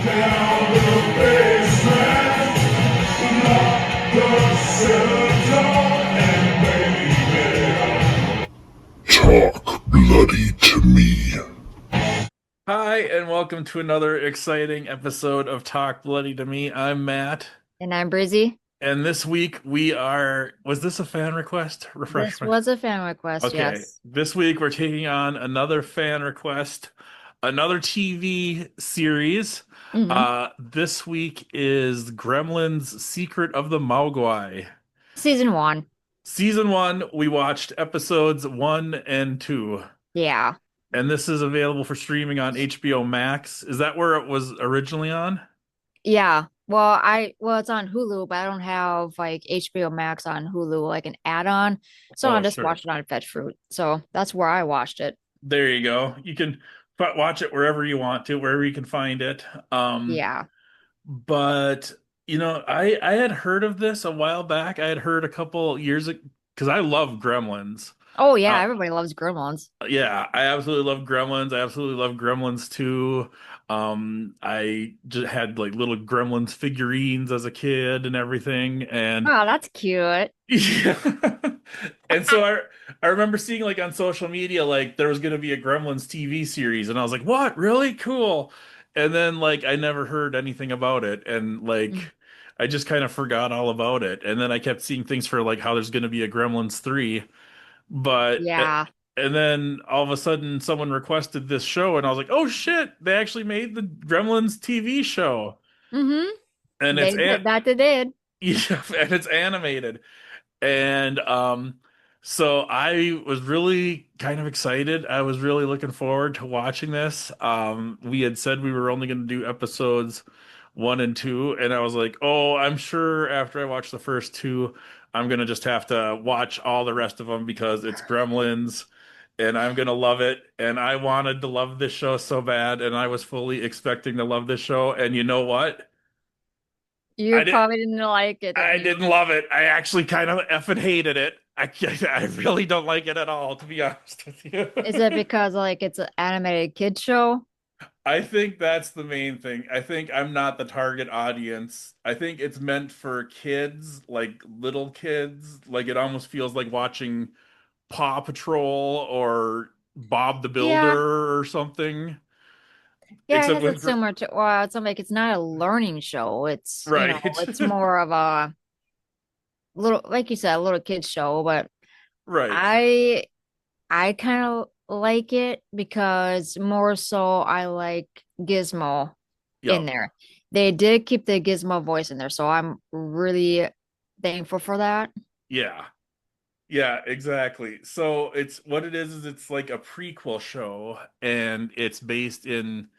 down the basement, lock the cellar door, and baby, talk bloody to me. Hi, and welcome to another exciting episode of Talk Bloody to Me. I'm Matt, And I'm Brizzy. and this week we are. Was this a fan request? This Refreshment. was a fan request, Okay, yes. this week we're taking on another fan request, another TV series. Hmm. This week is Gremlins: Secret of the Mogwai. Season one. Season one, we watched episodes one and two, Yeah. and this is available for streaming on HBO Max. Is that where it was originally on? Yeah. Well, it's on Hulu, but I don't have like HBO Max on Hulu, like an add-on. So I Oh, just sure. watched it on Fetch Fruit. So that's where I watched it. There you go. You can watch it wherever you want to, wherever you can find it. Yeah. But I had heard of this a while back. I had heard a couple years ago because I love Gremlins. Oh yeah, Uh, everybody loves Gremlins. yeah, I absolutely love Gremlins. I absolutely love Gremlins too. I just had like little Gremlins figurines as a kid and everything, and Oh, that's cute. yeah. And so I remember seeing like on social media like there was going to be a Gremlins TV series and I was like, "What? Really? Cool." And then like I never heard anything about it and Mm. like I just kind of forgot all about it. And then I kept seeing things for like how there's going to be a Gremlins 3, but Yeah. and then all of a sudden someone requested this show and I was like, "Oh shit, they actually made the Gremlins TV show." And They did that they did. yeah, and it's animated. And so I was really kind of excited. I was really looking forward to watching this. We had said we were only going to do episodes one and two, and I was like, oh, I'm sure after I watch the first two, I'm gonna just have to watch all the rest of them because it's Gremlins, and I'm gonna love it. And I wanted to love this show so bad, and I was fully expecting to love this show. And you know what? You I did. probably didn't like it, didn't I you? didn't love it. I actually kind of effing hated it. I really don't like it at all, to be honest with you. Is it because like it's an animated kid show? I think that's the main thing. I think I'm not the target audience. I think it's meant for kids, like little kids. Like it almost feels like watching Paw Patrol or Bob the Yeah. Builder or something. Yeah, I Except guess with it's similar to, well, it's like it's not a learning show. It's, right, it's more of a little, like you said, a little kids show, but right. I I kind of like it because more so I like Gizmo in Yep. there. They did keep the Gizmo voice in there, so I'm really thankful for that. Yeah. Yeah, exactly. So it's what it is it's like a prequel show and it's based in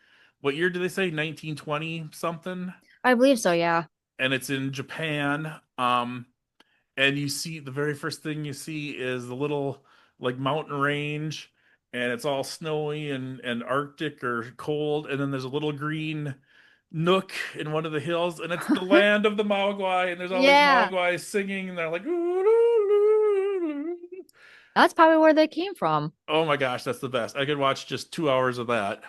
what year did they say? 1920 something? I believe so, yeah. And it's in Japan. And you see the very first thing you see is the little like mountain range and it's all snowy and arctic or cold and then there's a little green nook in one of the hills and it's the land of the Mogwai and there's all these Yeah, Mogwai singing and they're like that's probably where they came from. oh my gosh, that's the best. I could watch just 2 hours of that.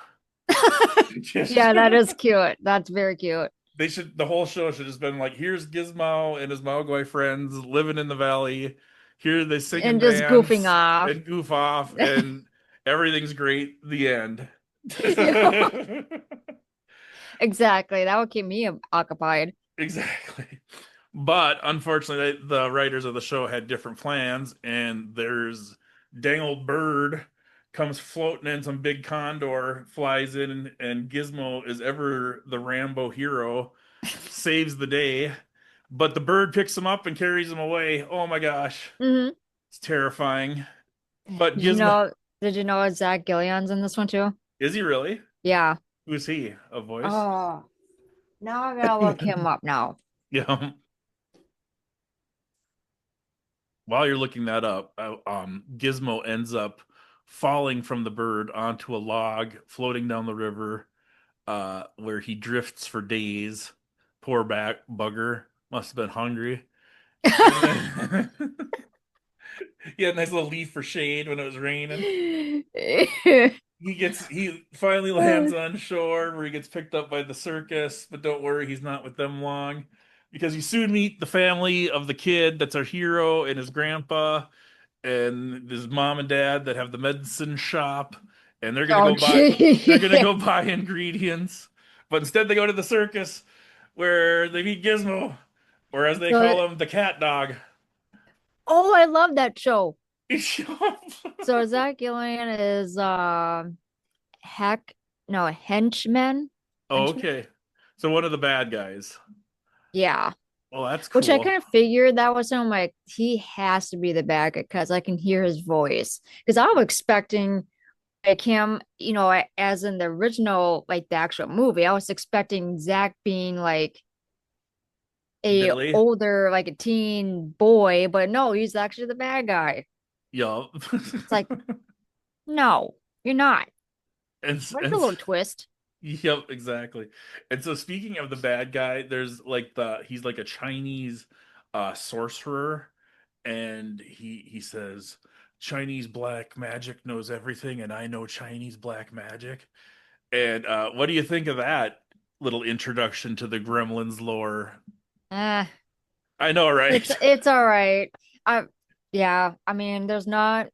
Yeah, that is cute. That's very cute. They should, the whole show should have just been like, here's Gizmo and his Mogwai friends living in the valley. Here they sing and And just goofing dance off. and goof off, and everything's great. The end. Yeah, exactly. That would keep me occupied. Exactly. But unfortunately, the writers of the show had different plans, and there's dang old bird comes floating in, some big condor flies in, and Gizmo is ever the Rambo hero, saves the day, but the bird picks him up and carries him away. Oh my gosh, Hmm. it's terrifying. But Did you Gizmo, know, did you know Zach Gillian's in this one too? is he really? Yeah. Who's he? A voice? Oh, now I gotta look him up now. Yeah. While you're looking that up, Gizmo ends up falling from the bird onto a log floating down the river, where he drifts for days. Poor back bugger must have been hungry. And then, He had a nice little leaf for shade when it was raining. He finally lands on shore where he gets picked up by the circus, but don't worry, he's not with them long because you soon meet the family of the kid that's our hero and his grandpa and his mom and dad that have the medicine shop, and they're gonna Okay. go buy ingredients, but instead they go to the circus where they meet Gizmo, or as they So, call him, the cat dog. oh, I love that show. So Zach Gillian is heck no henchman. Henchman? Okay, so one of the bad guys. Yeah. Oh, that's Which I cool. kind of figured that was him. Like he has to be the bad guy because I can hear his voice. Because I was expecting like him, as in the original, like the actual movie, I was expecting Zach being like a Billy. older, like a teen boy, but no, he's actually the bad guy. Yup. It's like, no, you're not. and Where's the and little twist? Yep, exactly. And so speaking of the bad guy, there's like the he's like a Chinese sorcerer, and he says Chinese black magic knows everything and I know Chinese black magic. And what do you think of that little introduction to the Gremlins lore? Eh, I know, it's right? it's all right. I Yeah, I mean, there's not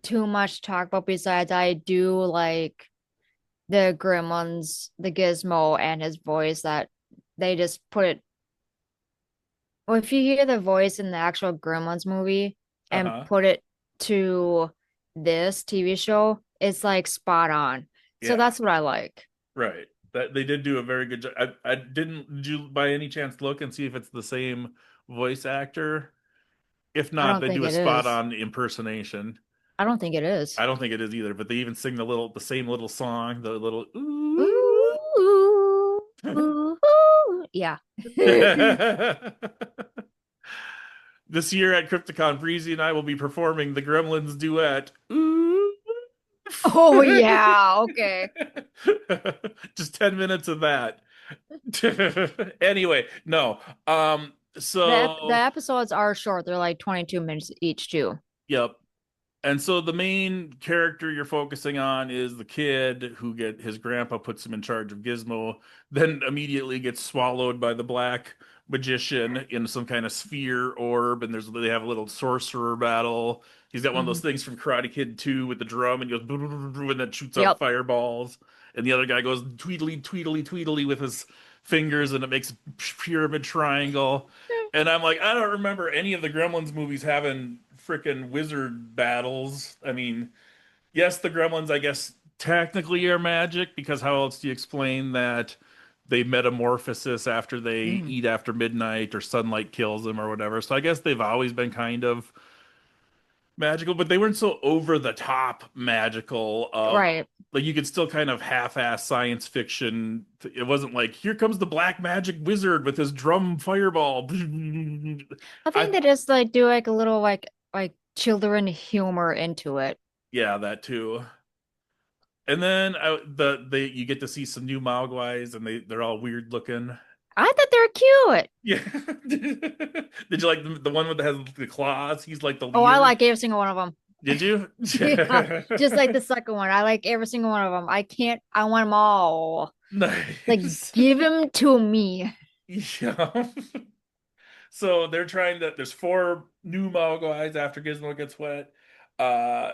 too much to talk about besides I do like the Gremlins, the Gizmo and his voice that they just put it. Well, if you hear the voice in the actual Gremlins movie and Uh-huh. put it to this TV show, it's like spot on. So Yeah, that's what I like. right. That they did do a very good job. I did you by any chance look and see if it's the same voice actor? If I not, don't they think do a it spot is. on impersonation. I don't think it is. I don't think it is either, but they even sing the same little song, the little ooh. Ooh, ooh, ooh. Yeah. This year at Crypticon, Breezy and I will be performing the Gremlins duet. Ooh. Oh yeah, okay. Just 10 minutes of that. Anyway, no. The So episodes are short. They're like 22 minutes each too. yep. And so the main character you're focusing on is the kid who get his grandpa puts him in charge of Gizmo, then immediately gets swallowed by the black magician in some kind of sphere orb, and they have a little sorcerer battle. He's got one of those Mhm. things from Karate Kid 2 with the drum and goes and then shoots out Yep. fireballs. And the other guy goes tweedly, tweedly, tweedly with his fingers and it makes a pyramid triangle. And I'm like, I don't remember any of the Gremlins movies having freaking wizard battles. I mean, yes, the Gremlins, I guess, technically are magic because how else do you explain that they metamorphosis after they Mhm. eat after midnight or sunlight kills them or whatever? So I guess they've always been kind of magical, but they weren't so over the top magical. Right. Like you could still kind of half-ass science fiction. It wasn't like here comes the black magic wizard with his drum fireball. I I think they just like do like a little like children humor into it. Yeah, that too. And then you get to see some new Mogwais and they're all weird looking. I thought they were cute. Yeah. Did you like the one with that has the claws? He's like the Oh, I leader. like every single one of them. Did you? Yeah, just like the second one. I like every single one of them. I can't. I want them all. Like, Nice. give them to me. Yeah. So there's four new Mogwais after Gizmo gets wet. Uh,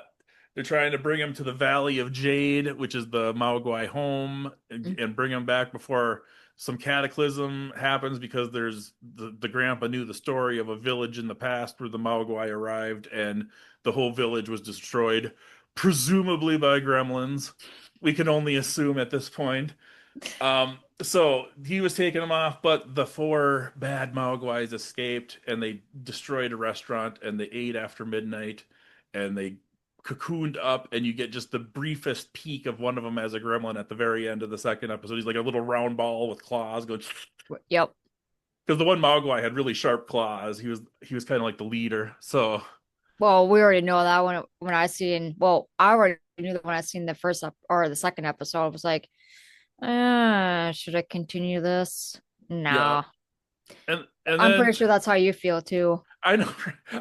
they're trying to bring him to the Valley of Jade, which is the Mogwai home, and bring him back before some cataclysm happens because the grandpa knew the story of a village in the past where the Mogwai arrived and the whole village was destroyed, presumably by gremlins. We can only assume at this point. So he was taking them off, but the four bad Mogwais escaped and they destroyed a restaurant and they ate after midnight and they cocooned up and you get just the briefest peek of one of them as a gremlin at the very end of the second episode. He's like a little round ball with claws going Yep. because the one Mogwai had really sharp claws. He was kind of like the leader. So Well, we already know that when I seen. Well, I already knew that when I seen the first or the second episode. I was like, should I continue this? yeah. No. And And I'm pretty then sure that's how you feel too. I know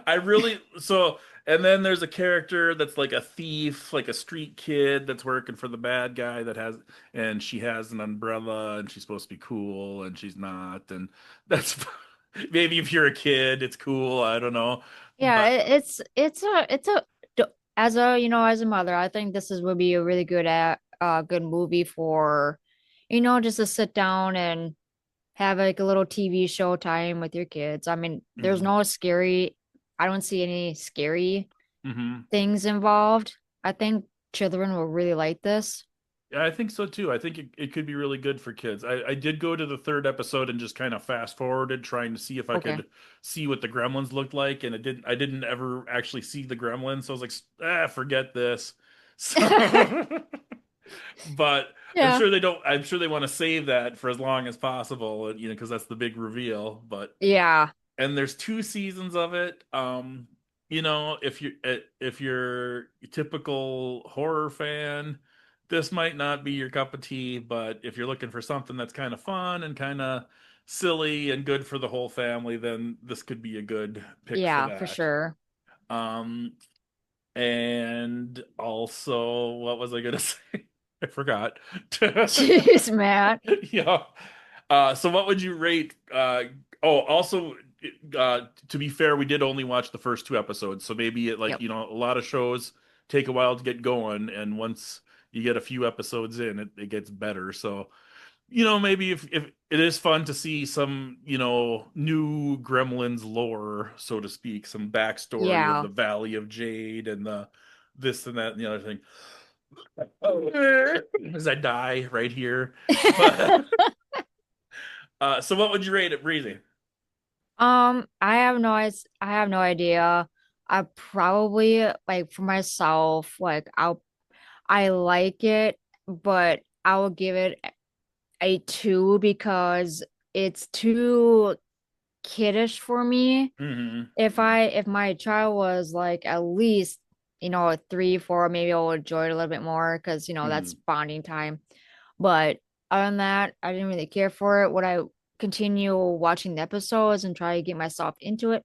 I really so and then there's a character that's like a thief, like a street kid that's working for the bad guy that has and she has an umbrella and she's supposed to be cool and she's not and that's maybe if you're a kid it's cool, I don't know. Yeah, But it's a as a as a mother, I think this is would be a really good movie for just to sit down and have like a little TV show time with your kids. I mean, there's mhm, no scary, I don't see any scary mhm. things involved. I think children will really like this. Yeah, I think so too. I think it could be really good for kids. I did go to the third episode and just kind of fast forwarded trying to see if I Okay. could see what the Gremlins looked like, and I didn't ever actually see the Gremlins, so I was like, forget this. So, but Yeah. I'm sure they want to save that for as long as possible, because that's the big reveal. But Yeah. and there's two seasons of it. If you're a typical horror fan, this might not be your cup of tea, but if you're looking for something that's kind of fun and kind of silly and good for the whole family, then this could be a good pick for Yeah, for that. sure. Um, and also, what was I gonna say? I forgot. Jeez, Matt. Yeah. So what would you rate? Also, to be fair, we did only watch the first two episodes, so maybe Yep. a lot of shows take a while to get going, and once you get a few episodes in, it gets better. So, maybe if it is fun to see some, new Gremlins lore, so to speak, some backstory of Yeah. the Valley of Jade and the this and that and the other thing. As I die right here. But so what would you rate it, Breezy? I have no idea. I probably like for myself, like I like it, but I will give it a two because it's too kiddish for me. Hmm. If my child was like at least, a three, four, maybe I'll enjoy it a little bit more because that's Hmm. bonding time. But other than that, I didn't really care for it. Would I continue watching the episodes and try to get myself into it?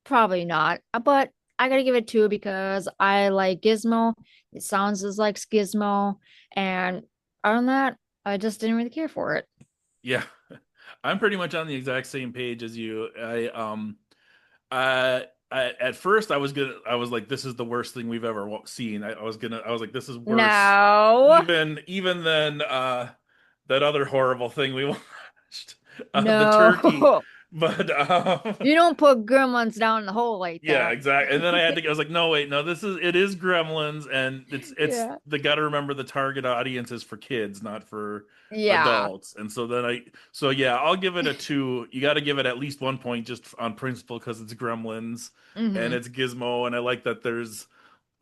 Probably not. But I gotta give it two because I like Gizmo. It sounds just like Gizmo. And other than that, I just didn't really care for it. Yeah, I'm pretty much on the exact same page as you. I, at first I was like, this is the worst thing we've ever seen. I was like, this is worse, No, even than that other horrible thing we watched, the turkey. no. But You don't put gremlins down in the hole like yeah, that. exactly. And then I was like, no, wait, no, it is Gremlins, and it's Yeah. they got to remember the target audience is for kids, not for Yeah. adults. And so yeah, I'll give it a two. You got to give it at least 1 point just on principle because it's Gremlins and Hmm. it's Gizmo, and I like that there's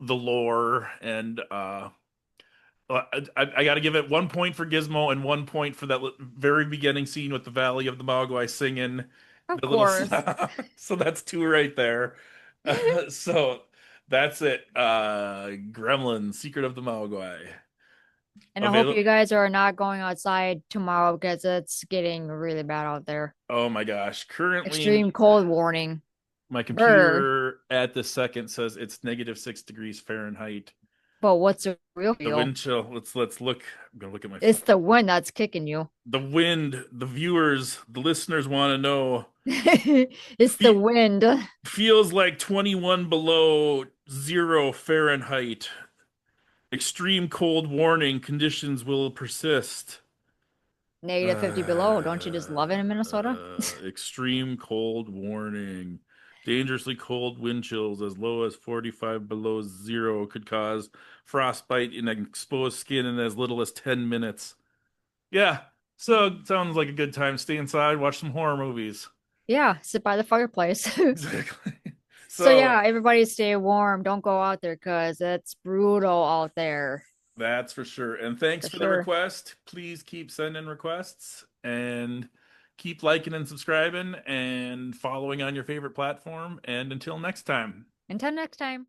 the lore and I got to give it 1 point for Gizmo and 1 point for that very beginning scene with the Valley of the Mogwai singing Of the little course. song. So that's two right there. So that's it. Gremlins, Secret of the Mogwai. And I hope Available. you guys are not going outside tomorrow because it's getting really bad out there. Oh my gosh. Currently, Extreme cold warning. my Brr. computer at this second says it's -6 degrees Fahrenheit. But what's the real The deal? wind chill. Let's look. I'm gonna look at my phone. It's the wind that's kicking you. The wind. The viewers, the listeners want to know. It's the wind. Feels like 21 below 0 Fahrenheit. Extreme cold warning conditions will persist. -50 below. Don't you just love it in Minnesota? Extreme cold warning. Dangerously cold wind chills as low as 45 below zero could cause frostbite in exposed skin in as little as 10 minutes. Yeah, so it sounds like a good time to stay inside, watch some horror movies. Yeah, sit by the fireplace. Exactly. So So yeah, everybody stay warm. Don't go out there because it's brutal out there that's for sure. And thanks for for the sure. request. Please keep sending requests and keep liking and subscribing and following on your favorite platform. And until next time. Until next time.